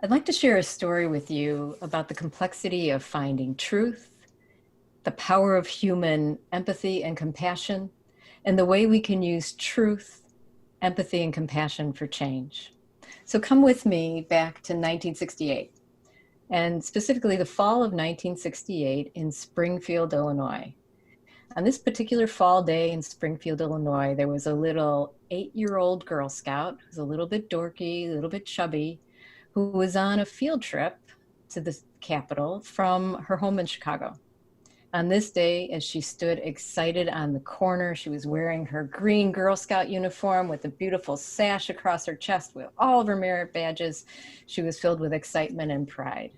I'd like to share a story with you about the complexity of finding truth, the power of human empathy and compassion, and the way we can use truth, empathy, and compassion for change. So come with me back to 1968, and specifically the fall of 1968 in Springfield, Illinois. On this particular fall day in Springfield, Illinois, there was a little 8-year-old Girl Scout who's a little bit dorky, a little bit chubby, who was on a field trip to the capital from her home in Chicago. On this day, as she stood excited on the corner, she was wearing her green Girl Scout uniform with a beautiful sash across her chest with all of her merit badges. She was filled with excitement and pride.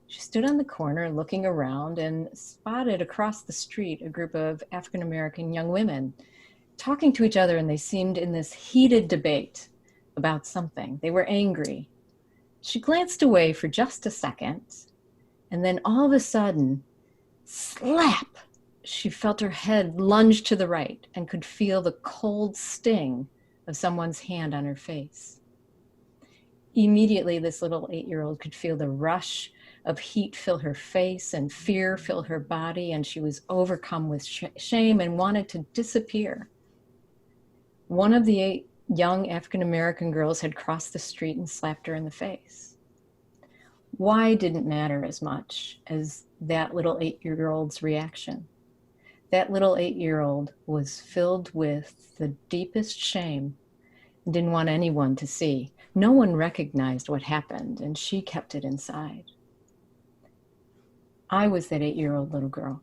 She stood on the corner looking around and spotted across the street a group of African-American young women talking to each other, and they seemed in this heated debate about something. They were angry. She glanced away for just a second, and then all of a sudden, slap! She felt her head lunge to the right and could feel the cold sting of someone's hand on her face. Immediately, this little 8-year-old could feel the rush of heat fill her face and fear fill her body, and she was overcome with shame and wanted to disappear. One of the 8 young African-American girls had crossed the street and slapped her in the face. Why didn't matter as much as that little 8-year-old's reaction. That little 8-year-old was filled with the deepest shame and didn't want anyone to see. No one recognized what happened, and she kept it inside. I was that 8-year-old little girl.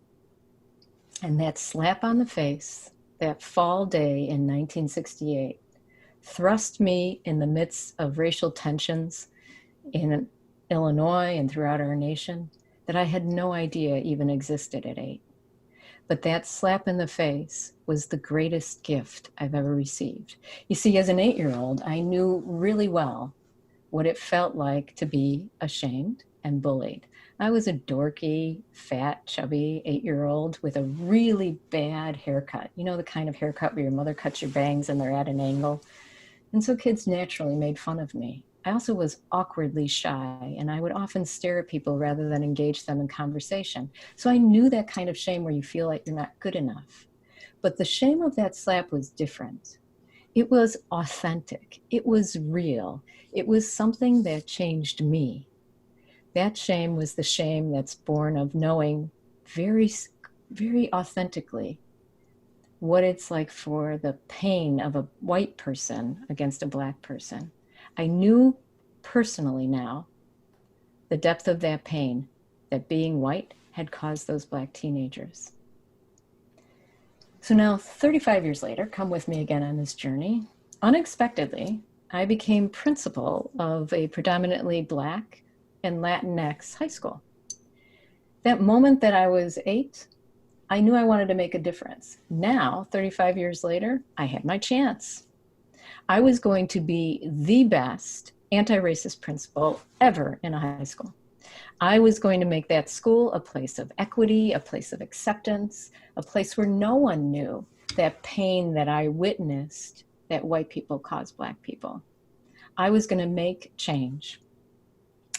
And that slap on the face, that fall day in 1968, thrust me in the midst of racial tensions in Illinois and throughout our nation that I had no idea even existed at 8. But that slap in the face was the greatest gift I've ever received. You see, as an 8-year-old, I knew really well what it felt like to be ashamed and bullied. I was a dorky, fat, chubby 8-year-old with a really bad haircut. You know, the kind of haircut where your mother cuts your bangs and they're at an angle. And so kids naturally made fun of me. I also was awkwardly shy, and I would often stare at people rather than engage them in conversation. So I knew that kind of shame where you feel like you're not good enough. But the shame of that slap was different. It was authentic. It was real. It was something that changed me. That shame was the shame that's born of knowing very, very authentically what it's like for the pain of a white person against a Black person. I knew personally now the depth of that pain that being white had caused those Black teenagers. So now, 35 years later, come with me again on this journey. Unexpectedly, I became principal of a predominantly Black and Latinx high school. That moment that I was 8, I knew I wanted to make a difference. Now, 35 years later, I had my chance. I was going to be the best anti-racist principal ever in a high school. I was going to make that school a place of equity, a place of acceptance, a place where no one knew that pain that I witnessed that white people caused Black people. I was going to make change.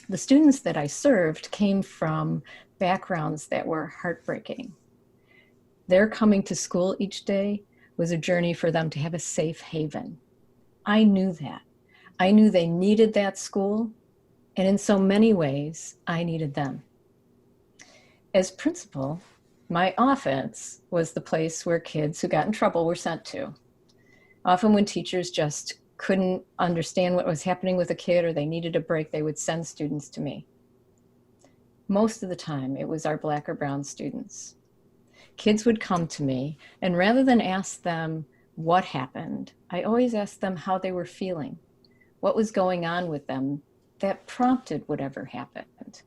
The students that I served came from backgrounds that were heartbreaking. Their coming to school each day was a journey for them to have a safe haven. I knew that. I knew they needed that school, and in so many ways, I needed them. As principal, my office was the place where kids who got in trouble were sent to. Often when teachers just couldn't understand what was happening with a kid or they needed a break, they would send students to me. Most of the time, it was our Black or brown students. Kids would come to me, and rather than ask them what happened, I always asked them how they were feeling, what was going on with them that prompted whatever happened.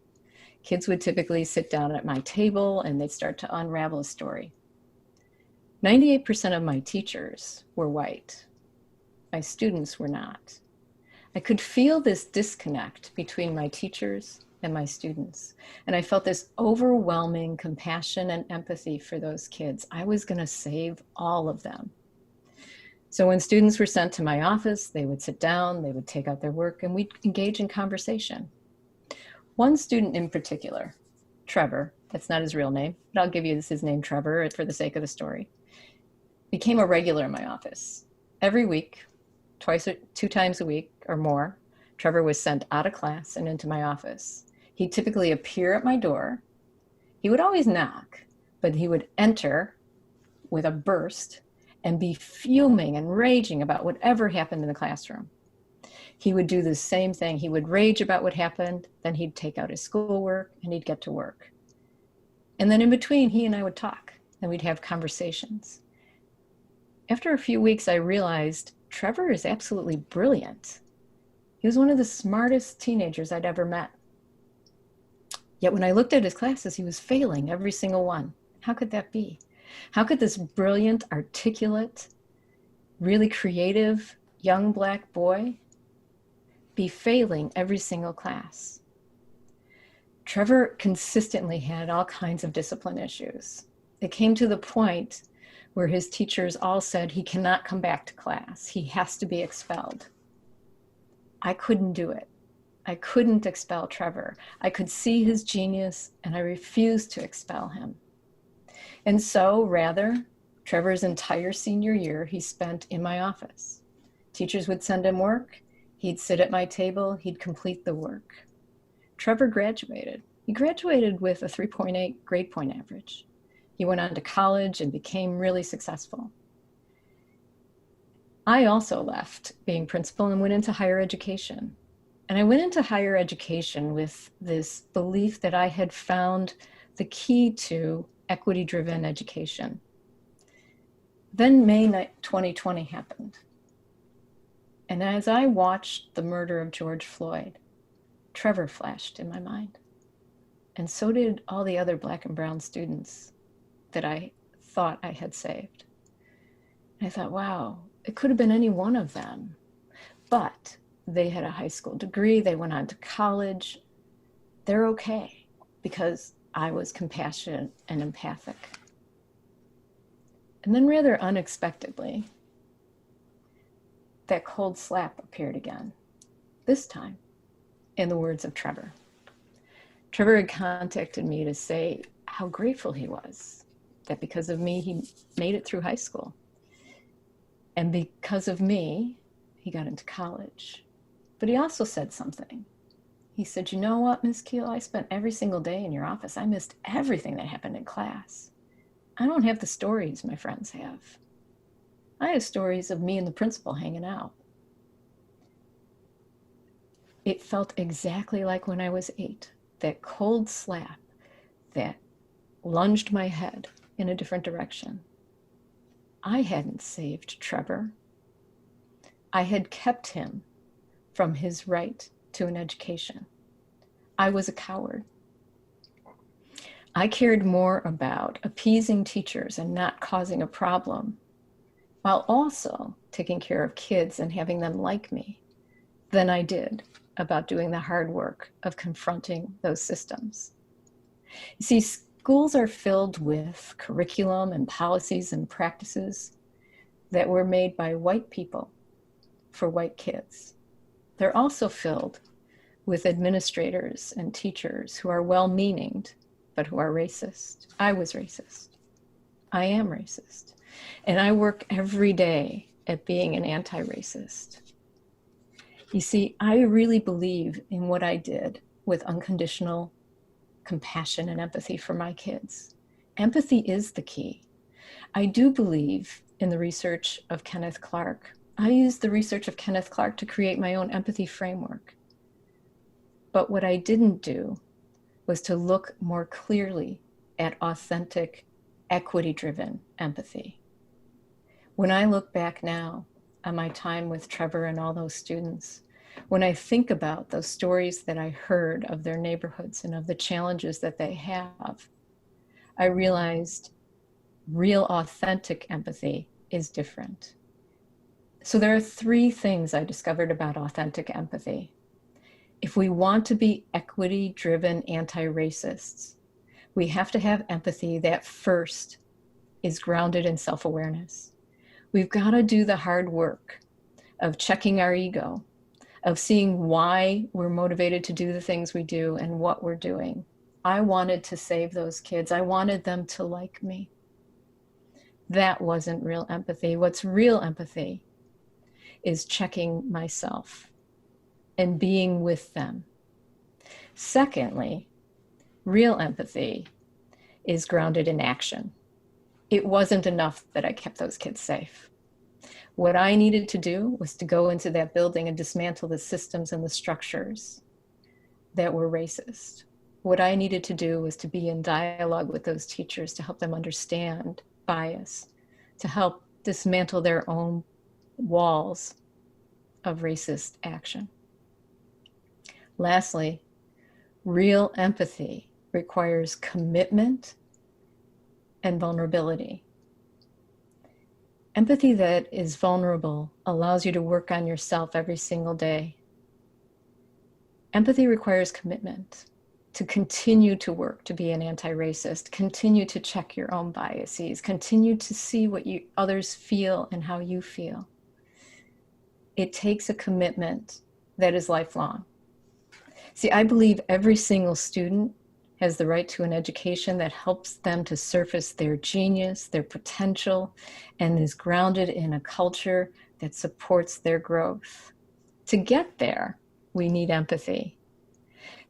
Kids would typically sit down at my table and they'd start to unravel a story. 98% of my teachers were white. My students were not. I could feel this disconnect between my teachers and my students. And I felt this overwhelming compassion and empathy for those kids. I was going to save all of them. So when students were sent to my office, they would sit down, they would take out their work, and we'd engage in conversation. One student in particular, Trevor, that's not his real name, but I'll give you his name, Trevor, for the sake of the story, became a regular in my office. Every week, twice or 2 times a week or more, Trevor was sent out of class and into my office. He'd typically appear at my door. He would always knock, but he would enter with a burst and be fuming and raging about whatever happened in the classroom. He would do the same thing. He would rage about what happened, then he'd take out his schoolwork and he'd get to work. And then in between, he and I would talk and we'd have conversations. After a few weeks, I realized Trevor is absolutely brilliant. He was one of the smartest teenagers I'd ever met. Yet when I looked at his classes, he was failing every single one. How could that be? How could this brilliant, articulate, really creative young Black boy be failing every single class? Trevor consistently had all kinds of discipline issues. It came to the point where his teachers all said he cannot come back to class. He has to be expelled. I couldn't do it. I couldn't expel Trevor. I could see his genius and I refused to expel him. And so, rather, Trevor's entire senior year he spent in my office. Teachers would send him work. He'd sit at my table. He'd complete the work. Trevor graduated. He graduated with a 3.8 grade point average. He went on to college and became really successful. I also left being principal and went into higher education. And I went into higher education with this belief that I had found the key to equity-driven education. Then May 2020 happened. And as I watched the murder of George Floyd, Trevor flashed in my mind. And so did all the other Black and brown students that I thought I had saved. And I thought, wow, it could have been any one of them. But they had a high school degree, they went on to college. They're okay because I was compassionate and empathic. And then rather unexpectedly, that cold slap appeared again, this time in the words of Trevor. Trevor had contacted me to say how grateful he was that because of me, he made it through high school. And because of me, he got into college. But he also said something. He said, you know what, Ms. Kiel, I spent every single day in your office. I missed everything that happened in class. I don't have the stories my friends have. I have stories of me and the principal hanging out. It felt exactly like when I was 8, that cold slap that lunged my head in a different direction. I hadn't saved Trevor. I had kept him from his right to an education. I was a coward. I cared more about appeasing teachers and not causing a problem, while also taking care of kids and having them like me, than I did about doing the hard work of confronting those systems. You see, schools are filled with curriculum and policies and practices that were made by white people for white kids. They're also filled with administrators and teachers who are well-meaning, but who are racist. I was racist. I am racist. And I work every day at being an anti-racist. You see, I really believe in what I did with unconditional compassion and empathy for my kids. Empathy is the key. I do believe in the research of Kenneth Clark. I used the research of Kenneth Clark to create my own empathy framework. But what I didn't do was to look more clearly at authentic, equity-driven empathy. When I look back now on my time with Trevor and all those students, when I think about those stories that I heard of their neighborhoods and of the challenges that they have, I realized real authentic empathy is different. So there are 3 things I discovered about authentic empathy. If we want to be equity-driven anti-racists, we have to have empathy that first is grounded in self-awareness. We've got to do the hard work of checking our ego, of seeing why we're motivated to do the things we do and what we're doing. I wanted to save those kids. I wanted them to like me. That wasn't real empathy. What's real empathy is checking myself and being with them. Secondly, real empathy is grounded in action. It wasn't enough that I kept those kids safe. What I needed to do was to go into that building and dismantle the systems and the structures that were racist. What I needed to do was to be in dialogue with those teachers to help them understand bias, to help dismantle their own walls of racist action. Lastly, real empathy requires commitment and vulnerability. Empathy that is vulnerable allows you to work on yourself every single day. Empathy requires commitment to continue to work to be an anti-racist, continue to check your own biases, continue to see what others feel and how you feel. It takes a commitment that is lifelong. See, I believe every single student has the right to an education that helps them to surface their genius, their potential, and is grounded in a culture that supports their growth. To get there, we need empathy.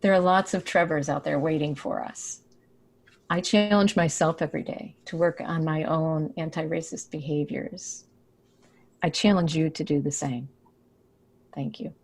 There are lots of Trevors out there waiting for us. I challenge myself every day to work on my own anti-racist behaviors. I challenge you to do the same. Thank you.